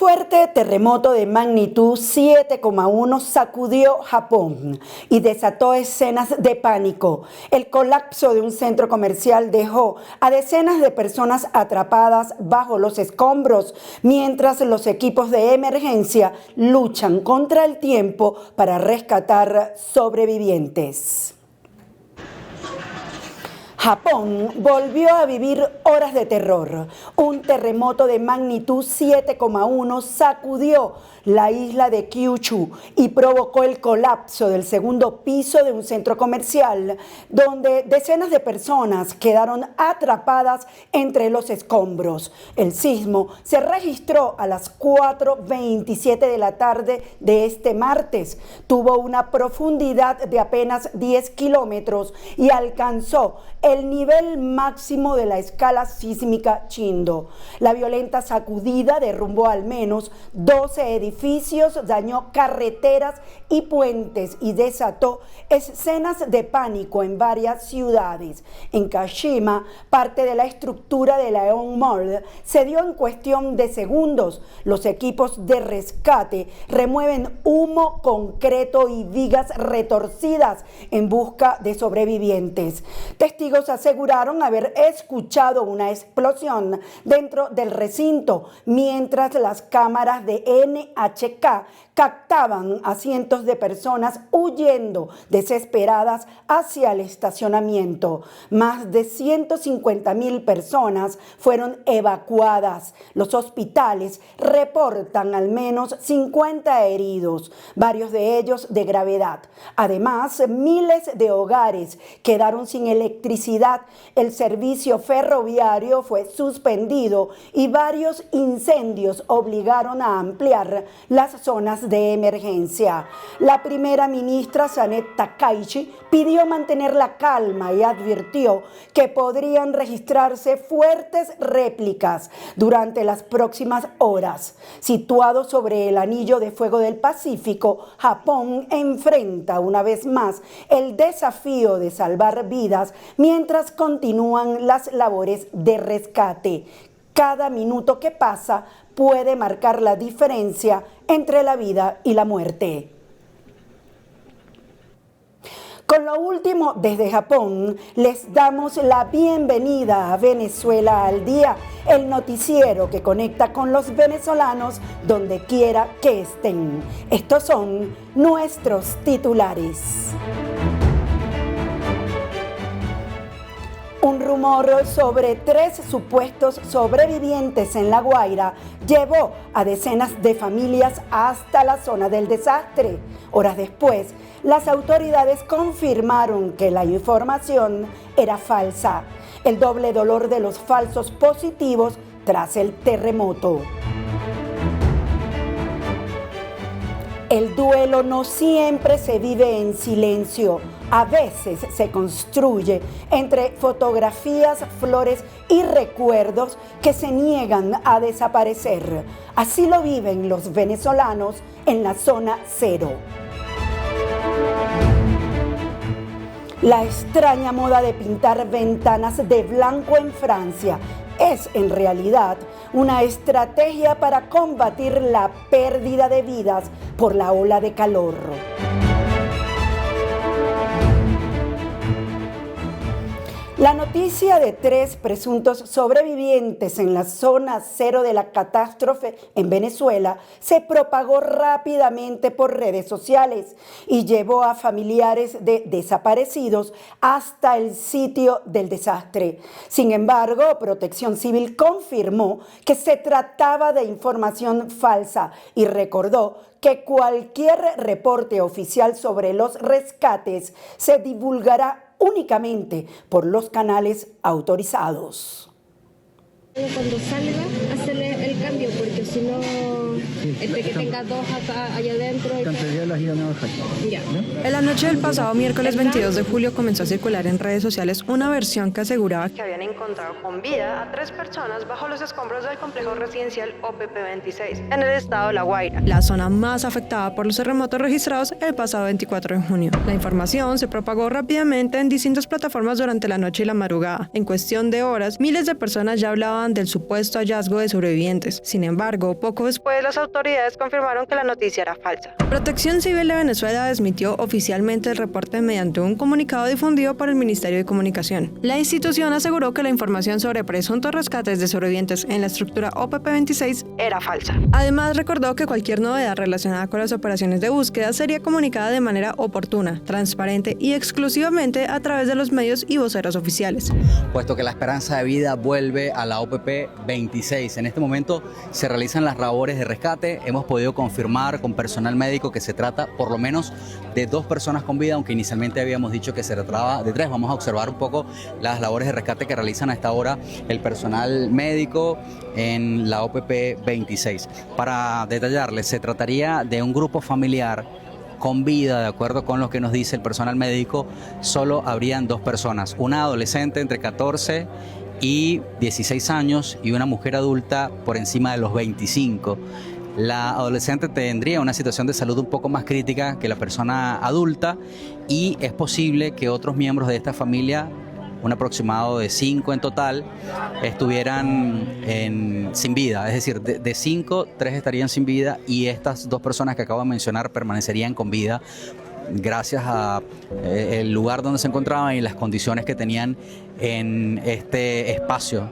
fuerte terremoto de magnitud 7,1 sacudió Japón y desató escenas de pánico. El colapso de un centro comercial dejó a decenas de personas atrapadas bajo los escombros, mientras los equipos de emergencia luchan contra el tiempo para rescatar sobrevivientes. Japón volvió a vivir horas de terror. Un terremoto de magnitud 7,1 sacudió la isla de Kyushu y provocó el colapso del segundo piso de un centro comercial, donde decenas de personas quedaron atrapadas entre los escombros. El sismo se registró a las 4:27 de la tarde de este martes. Tuvo una profundidad de apenas 10 kilómetros y alcanzó el nivel máximo de la escala sísmica Chindo. La violenta sacudida derrumbó al menos 12 edificios, dañó carreteras y puentes y desató escenas de pánico en varias ciudades. En Kashima, parte de la estructura de la Aeon Mall se dio en cuestión de segundos. Los equipos de rescate remueven humo, concreto y vigas retorcidas en busca de sobrevivientes. Testigos aseguraron haber escuchado una explosión dentro del recinto, mientras las cámaras de NHK captaban a cientos de personas huyendo desesperadas hacia el estacionamiento. Más de 150.000 personas fueron evacuadas. Los hospitales reportan al menos 50 heridos, varios de ellos de gravedad. Además, miles de hogares quedaron sin electricidad. El servicio ferroviario fue suspendido y varios incendios obligaron a ampliar las zonas de emergencia. La primera ministra Janet Takaichi pidió mantener la calma y advirtió que podrían registrarse fuertes réplicas durante las próximas horas. Situado sobre el anillo de fuego del Pacífico, Japón enfrenta una vez más el desafío de salvar vidas mientras continúan las labores de rescate. Cada minuto que pasa puede marcar la diferencia entre la vida y la muerte. Con lo último desde Japón, les damos la bienvenida a Venezuela al Día, el noticiero que conecta con los venezolanos donde quiera que estén. Estos son nuestros titulares. Un rumor sobre 3 supuestos sobrevivientes en La Guaira llevó a decenas de familias hasta la zona del desastre. Horas después, las autoridades confirmaron que la información era falsa. El doble dolor de los falsos positivos tras el terremoto. El duelo no siempre se vive en silencio. A veces se construye entre fotografías, flores y recuerdos que se niegan a desaparecer. Así lo viven los venezolanos en la zona cero. La extraña moda de pintar ventanas de blanco en Francia es en realidad una estrategia para combatir la pérdida de vidas por la ola de calor. La noticia de 3 presuntos sobrevivientes en la zona cero de la catástrofe en Venezuela se propagó rápidamente por redes sociales y llevó a familiares de desaparecidos hasta el sitio del desastre. Sin embargo, Protección Civil confirmó que se trataba de información falsa y recordó que cualquier reporte oficial sobre los rescates se divulgará únicamente por los canales autorizados. Cuando salga, hacerle el cambio, porque si no Que tenga dos acá, allá adentro. En la noche del pasado miércoles 22 de julio comenzó a circular en redes sociales una versión que aseguraba que habían encontrado con vida a 3 personas bajo los escombros del complejo residencial OPP 26 en el estado de La Guaira, la zona más afectada por los terremotos registrados el pasado 24 de junio. La información se propagó rápidamente en distintas plataformas durante la noche y la madrugada. En cuestión de horas, miles de personas ya hablaban del supuesto hallazgo de sobrevivientes. Sin embargo, poco después las autoridades confirmaron que la noticia era falsa. Protección Civil de Venezuela desmintió oficialmente el reporte mediante un comunicado difundido por el Ministerio de Comunicación. La institución aseguró que la información sobre presuntos rescates de sobrevivientes en la estructura OPP 26 era falsa. Además, recordó que cualquier novedad relacionada con las operaciones de búsqueda sería comunicada de manera oportuna, transparente y exclusivamente a través de los medios y voceros oficiales. Puesto que la esperanza de vida vuelve a la OPP 26. En este momento se realizan las labores de rescate. Hemos podido confirmar con personal médico que se trata por lo menos de 2 personas con vida, aunque inicialmente habíamos dicho que se trataba de 3. Vamos a observar un poco las labores de rescate que realizan a esta hora el personal médico en la OPP 26. Para detallarles, se trataría de un grupo familiar con vida. De acuerdo con lo que nos dice el personal médico, solo habrían 2 personas, una adolescente entre 14 y 16 años y una mujer adulta por encima de los 25. La adolescente tendría una situación de salud un poco más crítica que la persona adulta y es posible que otros miembros de esta familia, un aproximado de 5 en total, estuvieran sin vida. Es decir, de 5, 3 estarían sin vida y estas 2 personas que acabo de mencionar permanecerían con vida gracias a el lugar donde se encontraban y las condiciones que tenían en este espacio.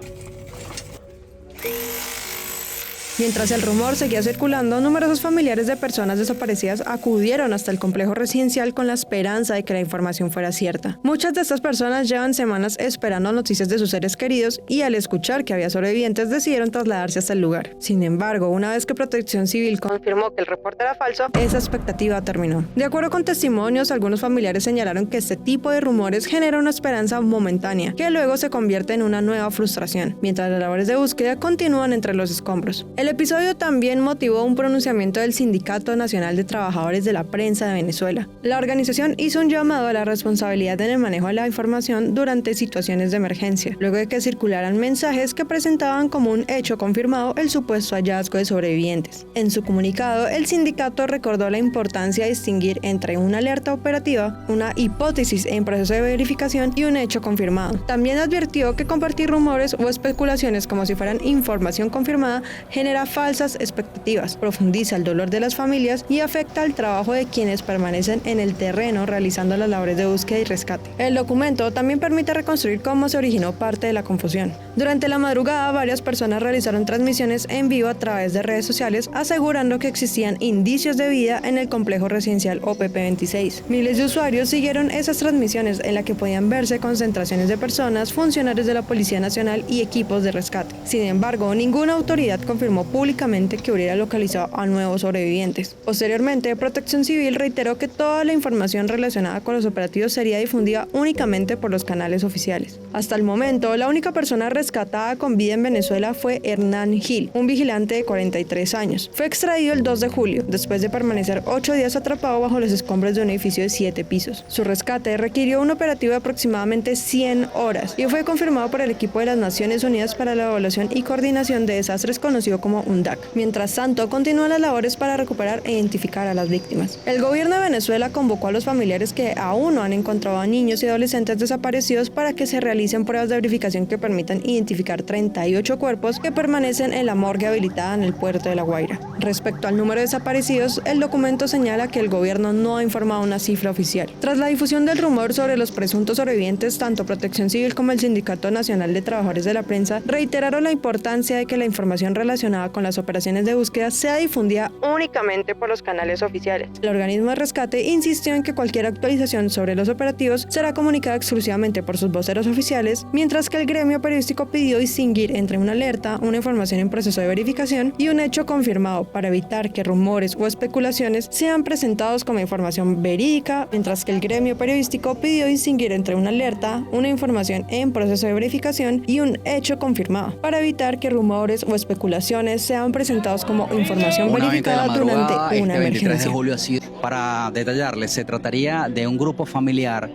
Mientras el rumor seguía circulando, numerosos familiares de personas desaparecidas acudieron hasta el complejo residencial con la esperanza de que la información fuera cierta. Muchas de estas personas llevan semanas esperando noticias de sus seres queridos y al escuchar que había sobrevivientes decidieron trasladarse hasta el lugar. Sin embargo, una vez que Protección Civil confirmó que el reporte era falso, esa expectativa terminó. De acuerdo con testimonios, algunos familiares señalaron que este tipo de rumores genera una esperanza momentánea, que luego se convierte en una nueva frustración, mientras las labores de búsqueda continúan entre los escombros. El episodio también motivó un pronunciamiento del Sindicato Nacional de Trabajadores de la Prensa de Venezuela. La organización hizo un llamado a la responsabilidad en el manejo de la información durante situaciones de emergencia, luego de que circularan mensajes que presentaban como un hecho confirmado el supuesto hallazgo de sobrevivientes. En su comunicado, el sindicato recordó la importancia de distinguir entre una alerta operativa, una hipótesis en proceso de verificación y un hecho confirmado. También advirtió que compartir rumores o especulaciones como si fueran información confirmada genera falsas expectativas, profundiza el dolor de las familias y afecta al trabajo de quienes permanecen en el terreno realizando las labores de búsqueda y rescate. El documento también permite reconstruir cómo se originó parte de la confusión. Durante la madrugada, varias personas realizaron transmisiones en vivo a través de redes sociales asegurando que existían indicios de vida en el complejo residencial OPP 26. Miles de usuarios siguieron esas transmisiones en las que podían verse concentraciones de personas, funcionarios de la Policía Nacional y equipos de rescate. Sin embargo, ninguna autoridad confirmó públicamente que hubiera localizado a nuevos sobrevivientes. Posteriormente, Protección Civil reiteró que toda la información relacionada con los operativos sería difundida únicamente por los canales oficiales. Hasta el momento, la única persona rescatada con vida en Venezuela fue Hernán Gil, un vigilante de 43 años. Fue extraído el 2 de julio, después de permanecer 8 días atrapado bajo los escombros de un edificio de 7 pisos. Su rescate requirió un operativo de aproximadamente 100 horas y fue confirmado por el equipo de las Naciones Unidas para la Evaluación y Coordinación de Desastres, conocido como UNDAC. Mientras tanto, continúan las labores para recuperar e identificar a las víctimas. El gobierno de Venezuela convocó a los familiares que aún no han encontrado a niños y adolescentes desaparecidos para que se realicen pruebas de verificación que permitan identificar 38 cuerpos que permanecen en la morgue habilitada en el puerto de La Guaira. Respecto al número de desaparecidos, el documento señala que el gobierno no ha informado una cifra oficial. Tras la difusión del rumor sobre los presuntos sobrevivientes, tanto Protección Civil como el Sindicato Nacional de Trabajadores de la Prensa reiteraron la importancia de que la información relacionada con las operaciones de búsqueda sea difundida únicamente por los canales oficiales. El organismo de rescate insistió en que cualquier actualización sobre los operativos será comunicada exclusivamente por sus voceros oficiales, mientras que el gremio periodístico pidió distinguir entre una alerta, una información en proceso de verificación y un hecho confirmado para evitar que rumores o especulaciones sean presentados como información verídica, mientras que el gremio periodístico pidió distinguir entre una alerta, una información en proceso de verificación y un hecho confirmado para evitar que rumores o especulaciones informes sean presentados como información Una 20 de la verificada durante madrugada, una 23 de emergencia. julio ha sido. Para detallarles, se trataría de un grupo familiar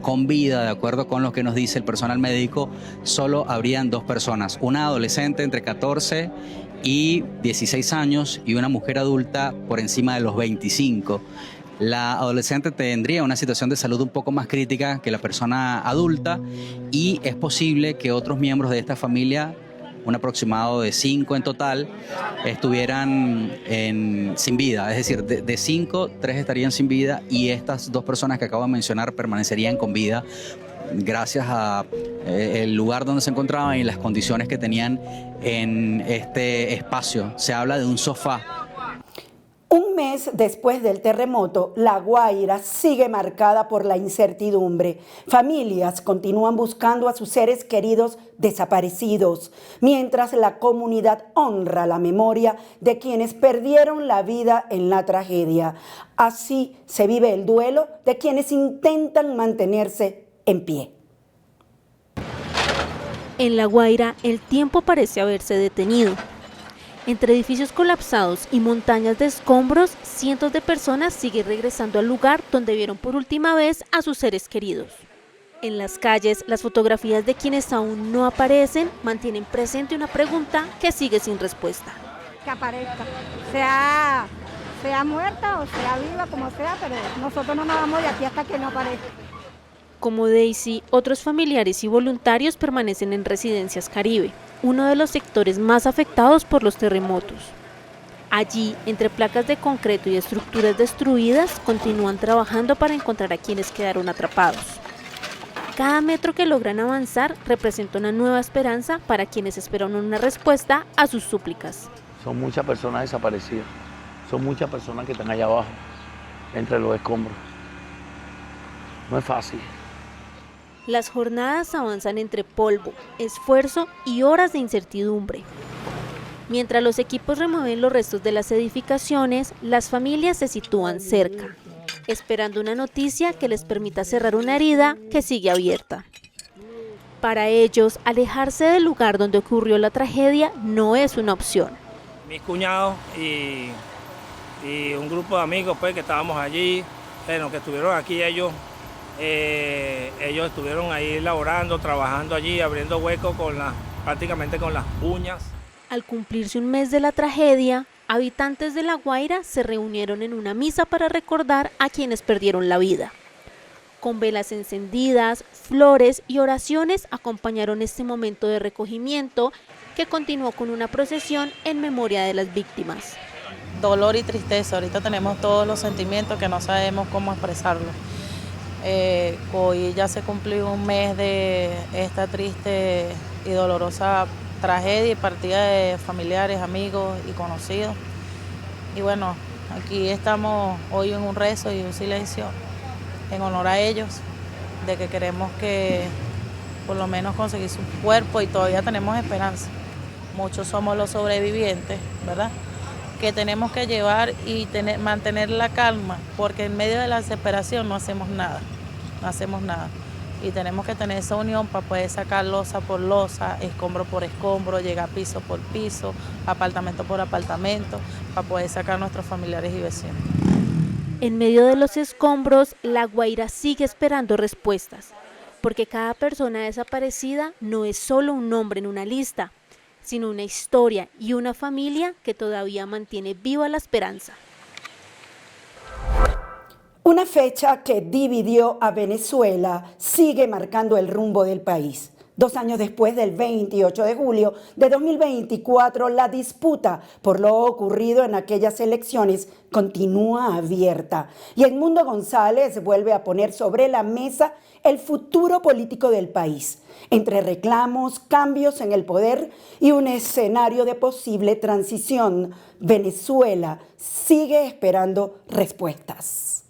con vida, de acuerdo con lo que nos dice el personal médico. Solo habrían 2 personas, una adolescente entre 14 y 16 años y una mujer adulta por encima de los 25. La adolescente tendría una situación de salud un poco más crítica que la persona adulta y es posible que otros miembros de esta familia, un aproximado de 5 en total, estuvieran sin vida. Es decir, de 5, 3 estarían sin vida y estas 2 personas que acabo de mencionar permanecerían con vida gracias a el lugar donde se encontraban y las condiciones que tenían en este espacio. Se habla de un sofá. Un mes después del terremoto, La Guaira sigue marcada por la incertidumbre. Familias continúan buscando a sus seres queridos desaparecidos, mientras la comunidad honra la memoria de quienes perdieron la vida en la tragedia. Así se vive el duelo de quienes intentan mantenerse en pie. En La Guaira, el tiempo parece haberse detenido. Entre edificios colapsados y montañas de escombros, cientos de personas siguen regresando al lugar donde vieron por última vez a sus seres queridos. En las calles, las fotografías de quienes aún no aparecen mantienen presente una pregunta que sigue sin respuesta. Que aparezca, sea muerta o sea viva, como sea, pero nosotros no nos vamos de aquí hasta que no aparezca. Como Daisy, otros familiares y voluntarios permanecen en Residencias Caribe, uno de los sectores más afectados por los terremotos. Allí, entre placas de concreto y estructuras destruidas, continúan trabajando para encontrar a quienes quedaron atrapados. Cada metro que logran avanzar representa una nueva esperanza para quienes esperan una respuesta a sus súplicas. Son muchas personas desaparecidas, son muchas personas que están allá abajo, entre los escombros. No es fácil. Las jornadas avanzan entre polvo, esfuerzo y horas de incertidumbre. Mientras los equipos remueven los restos de las edificaciones, las familias se sitúan cerca, esperando una noticia que les permita cerrar una herida que sigue abierta. Para ellos, alejarse del lugar donde ocurrió la tragedia no es una opción. Mis cuñados y un grupo de amigos pues, que estábamos allí, bueno, que estuvieron aquí ellos estuvieron ahí laborando, trabajando allí, abriendo huecos prácticamente con las uñas. Al cumplirse un mes de la tragedia, habitantes de La Guaira se reunieron en una misa para recordar a quienes perdieron la vida. Con velas encendidas, flores y oraciones acompañaron este momento de recogimiento que continuó con una procesión en memoria de las víctimas. Dolor y tristeza, ahorita tenemos todos los sentimientos que no sabemos cómo expresarlos. Hoy ya se cumplió un mes de esta triste y dolorosa tragedia y partida de familiares, amigos y conocidos. Y bueno, aquí estamos hoy en un rezo y un silencio en honor a ellos, de que queremos que por lo menos conseguir su cuerpo y todavía tenemos esperanza. Muchos somos los sobrevivientes, ¿verdad? Que tenemos que llevar y mantener la calma, porque en medio de la desesperación no hacemos nada. Y tenemos que tener esa unión para poder sacar losa por losa, escombro por escombro, llegar piso por piso, apartamento por apartamento, para poder sacar a nuestros familiares y vecinos. En medio de los escombros, La Guaira sigue esperando respuestas, porque cada persona desaparecida no es solo un nombre en una lista, sino una historia y una familia que todavía mantiene viva la esperanza. Una fecha que dividió a Venezuela sigue marcando el rumbo del país. 2 años después del 28 de julio de 2024, la disputa por lo ocurrido en aquellas elecciones continúa abierta. Y Edmundo González vuelve a poner sobre la mesa el futuro político del país, entre reclamos, cambios en el poder y un escenario de posible transición. Venezuela sigue esperando respuestas.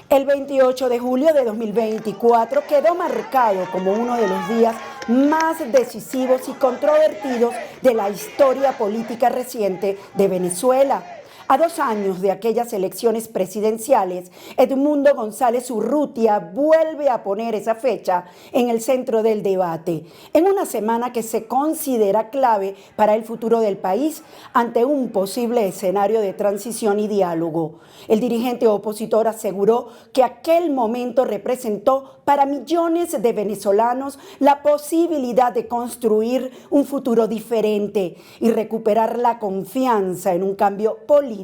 El 28 de julio de 2024 quedó marcado como uno de los días más decisivos y controvertidos de la historia política reciente de Venezuela. A 2 años de aquellas elecciones presidenciales, Edmundo González Urrutia vuelve a poner esa fecha en el centro del debate, en una semana que se considera clave para el futuro del país ante un posible escenario de transición y diálogo. El dirigente opositor aseguró que aquel momento representó para millones de venezolanos la posibilidad de construir un futuro diferente y recuperar la confianza en un cambio político.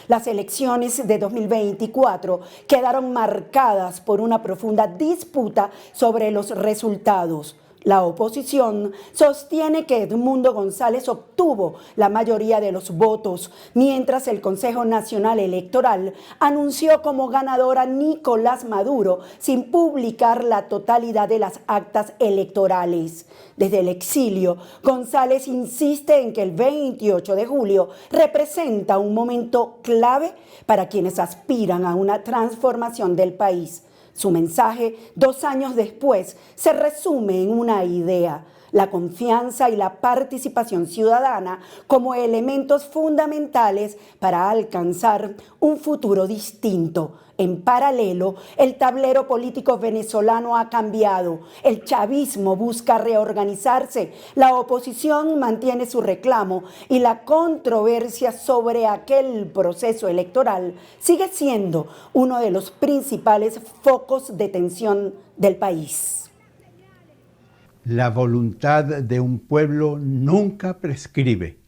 Las elecciones de 2024 quedaron marcadas por una profunda disputa sobre los resultados. La oposición sostiene que Edmundo González obtuvo la mayoría de los votos, mientras el Consejo Nacional Electoral anunció como ganador a Nicolás Maduro sin publicar la totalidad de las actas electorales. Desde el exilio, González insiste en que el 28 de julio representa un momento clave para quienes aspiran a una transformación del país. Su mensaje, 2 años después, se resume en una idea: la confianza y la participación ciudadana como elementos fundamentales para alcanzar un futuro distinto. En paralelo, el tablero político venezolano ha cambiado. El chavismo busca reorganizarse, la oposición mantiene su reclamo y la controversia sobre aquel proceso electoral sigue siendo uno de los principales focos de tensión del país. La voluntad de un pueblo nunca prescribe,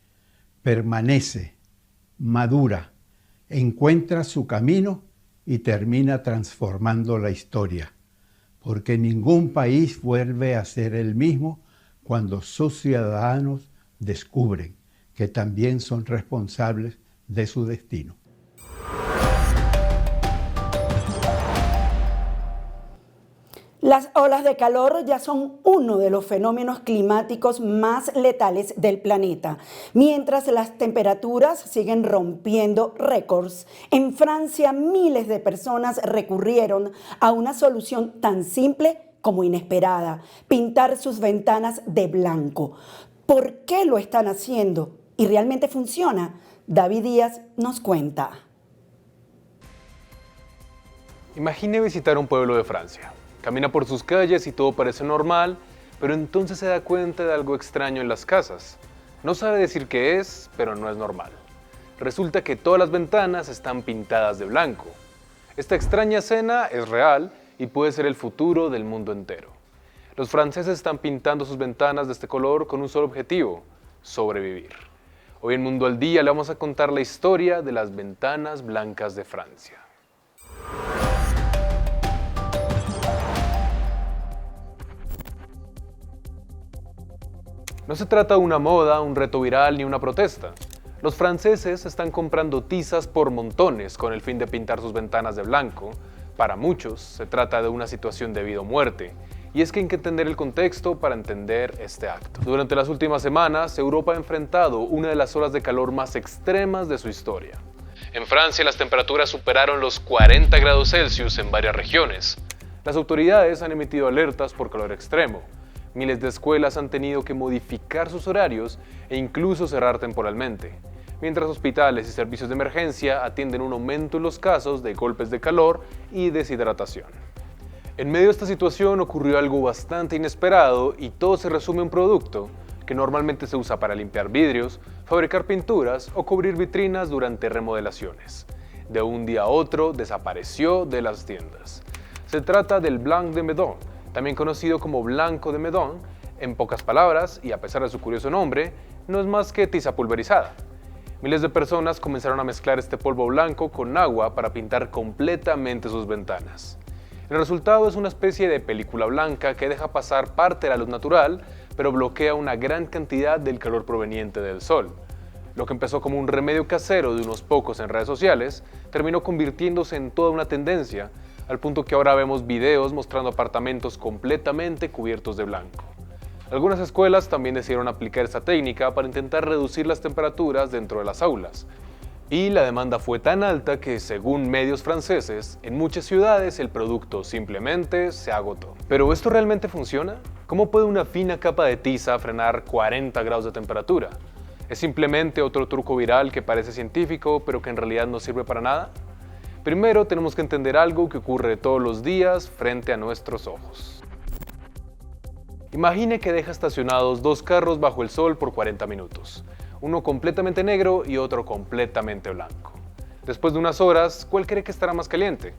permanece, madura, encuentra su camino y termina transformando la historia, porque ningún país vuelve a ser el mismo cuando sus ciudadanos descubren que también son responsables de su destino. Las olas de calor ya son uno de los fenómenos climáticos más letales del planeta. Mientras las temperaturas siguen rompiendo récords, en Francia miles de personas recurrieron a una solución tan simple como inesperada: pintar sus ventanas de blanco. ¿Por qué lo están haciendo? ¿Y realmente funciona? David Díaz nos cuenta. Imagine visitar un pueblo de Francia. Camina por sus calles y todo parece normal, pero entonces se da cuenta de algo extraño en las casas. No sabe decir qué es, pero no es normal. Resulta que todas las ventanas están pintadas de blanco. Esta extraña escena es real y puede ser el futuro del mundo entero. Los franceses están pintando sus ventanas de este color con un solo objetivo: sobrevivir. Hoy en Mundo al Día le vamos a contar la historia de las ventanas blancas de Francia. No se trata de una moda, un reto viral ni una protesta. Los franceses están comprando tizas por montones con el fin de pintar sus ventanas de blanco. Para muchos se trata de una situación de vida o muerte, y es que hay que entender el contexto para entender este acto. Durante las últimas semanas, Europa ha enfrentado una de las olas de calor más extremas de su historia. En Francia las temperaturas superaron los 40 grados Celsius en varias regiones. Las autoridades han emitido alertas por calor extremo. Miles de escuelas han tenido que modificar sus horarios e incluso cerrar temporalmente, mientras hospitales y servicios de emergencia atienden un aumento en los casos de golpes de calor y deshidratación. En medio de esta situación ocurrió algo bastante inesperado y todo se resume a un producto que normalmente se usa para limpiar vidrios, fabricar pinturas o cubrir vitrinas durante remodelaciones. De un día a otro desapareció de las tiendas. Se trata del Blanc de Meudon, también conocido como blanco de Meudon. En pocas palabras, y a pesar de su curioso nombre, no es más que tiza pulverizada. Miles de personas comenzaron a mezclar este polvo blanco con agua para pintar completamente sus ventanas. El resultado es una especie de película blanca que deja pasar parte de la luz natural, pero bloquea una gran cantidad del calor proveniente del sol. Lo que empezó como un remedio casero de unos pocos en redes sociales, terminó convirtiéndose en toda una tendencia, al punto que ahora vemos videos mostrando apartamentos completamente cubiertos de blanco. Algunas escuelas también decidieron aplicar esta técnica para intentar reducir las temperaturas dentro de las aulas. Y la demanda fue tan alta que, según medios franceses, en muchas ciudades el producto simplemente se agotó. ¿Pero esto realmente funciona? ¿Cómo puede una fina capa de tiza frenar 40 grados de temperatura? ¿Es simplemente otro truco viral que parece científico, pero que en realidad no sirve para nada? Primero tenemos que entender algo que ocurre todos los días frente a nuestros ojos. Imagine que deja estacionados dos carros bajo el sol por 40 minutos, uno completamente negro y otro completamente blanco. Después de unas horas, ¿cuál cree que estará más caliente?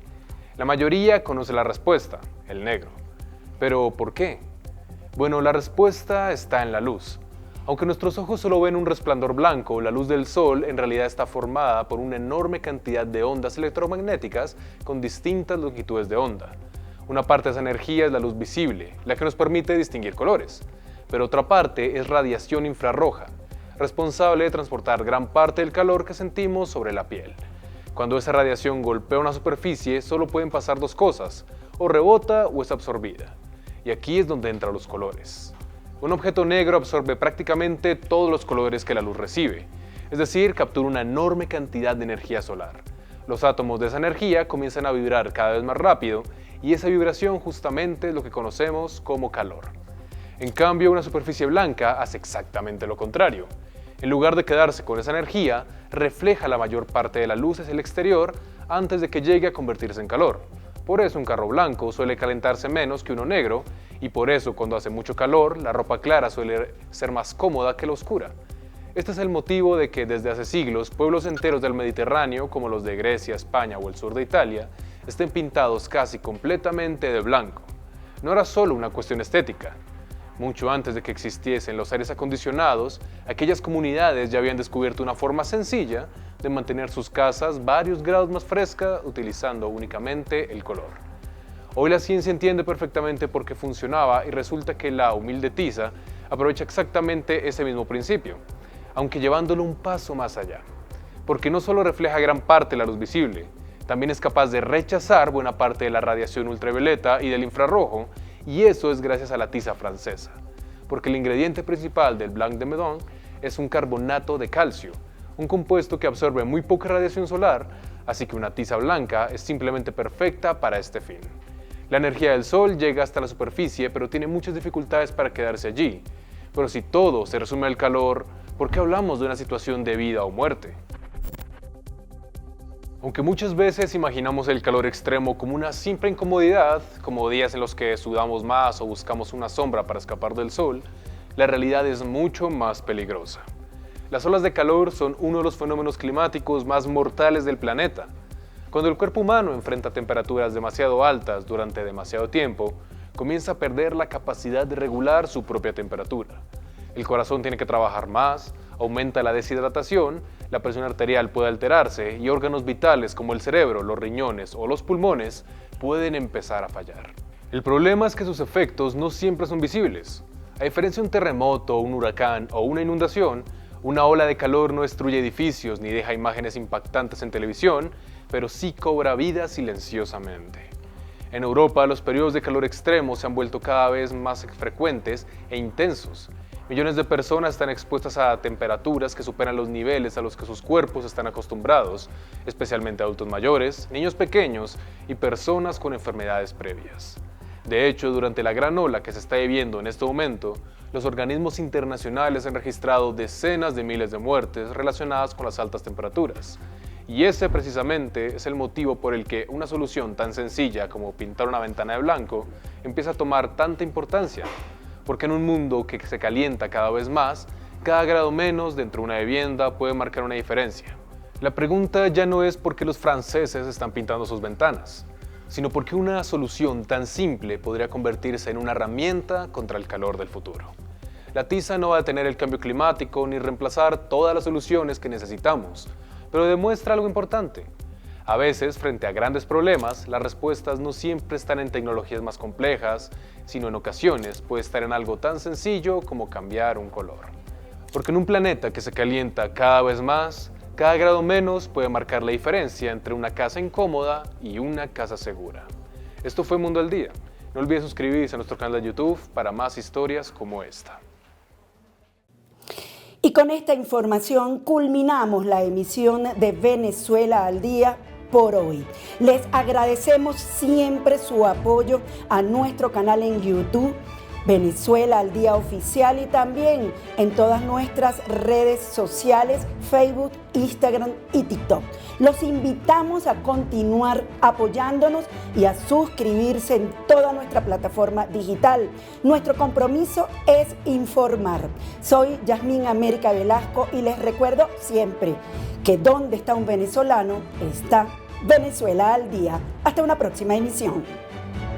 La mayoría conoce la respuesta, el negro. ¿Pero por qué? Bueno, la respuesta está en la luz. Aunque nuestros ojos solo ven un resplandor blanco, la luz del sol en realidad está formada por una enorme cantidad de ondas electromagnéticas con distintas longitudes de onda. Una parte de esa energía es la luz visible, la que nos permite distinguir colores, pero otra parte es radiación infrarroja, responsable de transportar gran parte del calor que sentimos sobre la piel. Cuando esa radiación golpea una superficie, solo pueden pasar dos cosas, o rebota o es absorbida. Y aquí es donde entran los colores. Un objeto negro absorbe prácticamente todos los colores que la luz recibe, es decir, captura una enorme cantidad de energía solar. Los átomos de esa energía comienzan a vibrar cada vez más rápido y esa vibración justamente es lo que conocemos como calor. En cambio, una superficie blanca hace exactamente lo contrario. En lugar de quedarse con esa energía, refleja la mayor parte de la luz hacia el exterior antes de que llegue a convertirse en calor. Por eso un carro blanco suele calentarse menos que uno negro y por eso cuando hace mucho calor, la ropa clara suele ser más cómoda que la oscura. Este es el motivo de que desde hace siglos pueblos enteros del Mediterráneo, como los de Grecia, España o el sur de Italia, estén pintados casi completamente de blanco. No era solo una cuestión estética. Mucho antes de que existiesen los aires acondicionados, aquellas comunidades ya habían descubierto una forma sencilla de mantener sus casas varios grados más frescas utilizando únicamente el color. Hoy la ciencia entiende perfectamente por qué funcionaba y resulta que la humilde tiza aprovecha exactamente ese mismo principio, aunque llevándolo un paso más allá. Porque no solo refleja gran parte de la luz visible, también es capaz de rechazar buena parte de la radiación ultravioleta y del infrarrojo, y eso es gracias a la tiza francesa, porque el ingrediente principal del Blanc de Médoc es un carbonato de calcio, un compuesto que absorbe muy poca radiación solar, así que una tiza blanca es simplemente perfecta para este fin. La energía del sol llega hasta la superficie, pero tiene muchas dificultades para quedarse allí. Pero si todo se resume al calor, ¿por qué hablamos de una situación de vida o muerte? Aunque muchas veces imaginamos el calor extremo como una simple incomodidad, como días en los que sudamos más o buscamos una sombra para escapar del sol, la realidad es mucho más peligrosa. Las olas de calor son uno de los fenómenos climáticos más mortales del planeta. Cuando el cuerpo humano enfrenta temperaturas demasiado altas durante demasiado tiempo, comienza a perder la capacidad de regular su propia temperatura. El corazón tiene que trabajar más, aumenta la deshidratación, la presión arterial puede alterarse y órganos vitales como el cerebro, los riñones o los pulmones pueden empezar a fallar. El problema es que sus efectos no siempre son visibles. A diferencia de un terremoto, un huracán o una inundación, una ola de calor no destruye edificios ni deja imágenes impactantes en televisión, pero sí cobra vida silenciosamente. En Europa, los periodos de calor extremo se han vuelto cada vez más frecuentes e intensos. Millones de personas están expuestas a temperaturas que superan los niveles a los que sus cuerpos están acostumbrados, especialmente adultos mayores, niños pequeños y personas con enfermedades previas. De hecho, durante la gran ola que se está viviendo en este momento, los organismos internacionales han registrado decenas de miles de muertes relacionadas con las altas temperaturas. Y ese precisamente es el motivo por el que una solución tan sencilla como pintar una ventana de blanco empieza a tomar tanta importancia. Porque en un mundo que se calienta cada vez más, cada grado menos dentro de una vivienda puede marcar una diferencia. La pregunta ya no es por qué los franceses están pintando sus ventanas, sino por qué una solución tan simple podría convertirse en una herramienta contra el calor del futuro. La tiza no va a detener el cambio climático ni reemplazar todas las soluciones que necesitamos, pero demuestra algo importante. A veces, frente a grandes problemas, las respuestas no siempre están en tecnologías más complejas, sino en ocasiones puede estar en algo tan sencillo como cambiar un color. Porque en un planeta que se calienta cada vez más, cada grado menos puede marcar la diferencia entre una casa incómoda y una casa segura. Esto fue Mundo al Día. No olvides suscribirse a nuestro canal de YouTube para más historias como esta. Y con esta información culminamos la emisión de Venezuela al Día por hoy. Les agradecemos siempre su apoyo a nuestro canal en YouTube, Venezuela al Día Oficial y también en todas nuestras redes sociales, Facebook, Instagram y TikTok. Los invitamos a continuar apoyándonos y a suscribirse en toda nuestra plataforma digital. Nuestro compromiso es informar. Soy Yasmín América Velasco y les recuerdo siempre que donde está un venezolano está Venezuela al Día. Hasta una próxima emisión.